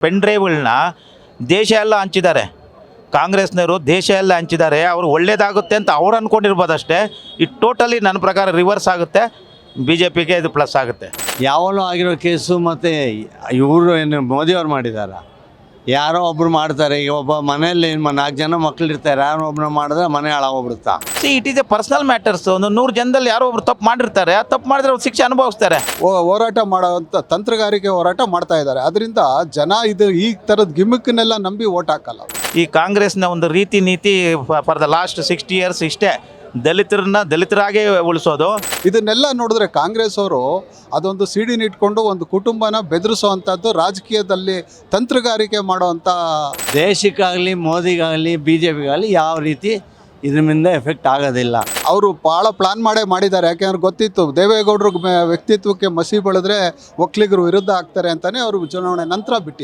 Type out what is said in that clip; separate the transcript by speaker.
Speaker 1: Pen ಡ್ರೈವ್ಗಳನ್ನ ದೇಶ ಎಲ್ಲ ಹಂಚಿದ್ದಾರೆ. ಕಾಂಗ್ರೆಸ್ನವರು ದೇಶ ಎಲ್ಲ ಹಂಚಿದ್ದಾರೆ. ಅವರು ಒಳ್ಳೇದಾಗುತ್ತೆ ಅಂತ ಅವ್ರು ಅಂದ್ಕೊಂಡಿರ್ಬೋದು ಅಷ್ಟೇ. ಇದು ಟೋಟಲಿ ನನ್ನ ಪ್ರಕಾರ ರಿವರ್ಸ್ ಆಗುತ್ತೆ. ಬಿ ಜೆ ಪಿಗೆ ಇದು ಪ್ಲಸ್ ಆಗುತ್ತೆ.
Speaker 2: ಯಾವಲೂ ಆಗಿರೋ ಕೇಸು ಮತ್ತು ಇವರು ಏನು ಮೋದಿಯವ್ರು ಮಾಡಿದ್ದಾರೆ. ಯಾರೋ ಒಬ್ರು ಮಾಡ್ತಾರೆ. ಈಗ ಒಬ್ಬ ಮನೆಯಲ್ಲಿ 4 ಜನ ಮಕ್ಕಳಿರ್ತಾರೆ, ಯಾರೋ ಒಬ್ಬನ ಮಾಡಿದ್ರೆ ಮನೆ ಹಾಳಾಗೋಗ್ಬಿಡುತ್ತಾ.
Speaker 1: It is a personal matters. ಒಂದು 100 ಜನದಲ್ಲಿ ಯಾರೋ ಒಬ್ರು ತಪ್ಪು ಮಾಡಿರ್ತಾರೆ. ಆ ತಪ್ಪು ಮಾಡಿದ್ರೆ ಅವ್ರು ಶಿಕ್ಷೆ ಅನುಭವಿಸ್ತಾರೆ.
Speaker 3: ಹೋರಾಟ ಮಾಡೋವಂಥ ತಂತ್ರಗಾರಿಕೆ ಹೋರಾಟ ಮಾಡ್ತಾ ಇದ್ದಾರೆ. ಅದರಿಂದ ಜನ ಇದು ಈ ಥರದ ಗಿಮಿಕ್ನೆಲ್ಲ ನಂಬಿ ಓಟ್ ಹಾಕಲ್ಲ.
Speaker 1: ಈ ಕಾಂಗ್ರೆಸ್ನ ಒಂದು ರೀತಿ ನೀತಿ ಫಾರ್ ದ ಲಾಸ್ಟ್ 60 years ಇಷ್ಟೇ, ದಲಿತರಾಗೇ ಉಳಿಸೋದು.
Speaker 3: ಇದನ್ನೆಲ್ಲ ನೋಡಿದ್ರೆ ಕಾಂಗ್ರೆಸ್ ಅವರು ಅದೊಂದು ಸಿಡಿನ ಇಟ್ಕೊಂಡು ಒಂದು ಕುಟುಂಬನ ಬೆದರಿಸುವಂಥದ್ದು, ರಾಜಕೀಯದಲ್ಲಿ ತಂತ್ರಗಾರಿಕೆ ಮಾಡೋವಂಥ.
Speaker 2: ದೇಶಕ್ಕಾಗಲಿ ಮೋದಿಗಾಗಲಿ ಬಿ ಜೆ ಪಿಗಾಗಲಿ ಯಾವ ರೀತಿ ಇದರಿಂದ ಎಫೆಕ್ಟ್ ಆಗೋದಿಲ್ಲ.
Speaker 3: ಅವರು ಭಾಳ ಪ್ಲಾನ್ ಮಾಡಿದ್ದಾರೆ. ಯಾಕೆಂದ್ರೆ ಗೊತ್ತಿತ್ತು ದೇವೇಗೌಡರ ವ್ಯಕ್ತಿತ್ವಕ್ಕೆ ಮಸಿ ಬೆಳೆದ್ರೆ ಒಕ್ಕಲಿಗರು ವಿರುದ್ಧ ಆಗ್ತಾರೆ ಅಂತಲೇ ಅವರು ಚುನಾವಣೆ ನಂತರ ಬಿಟ್ಟಿದ್ದಾರೆ.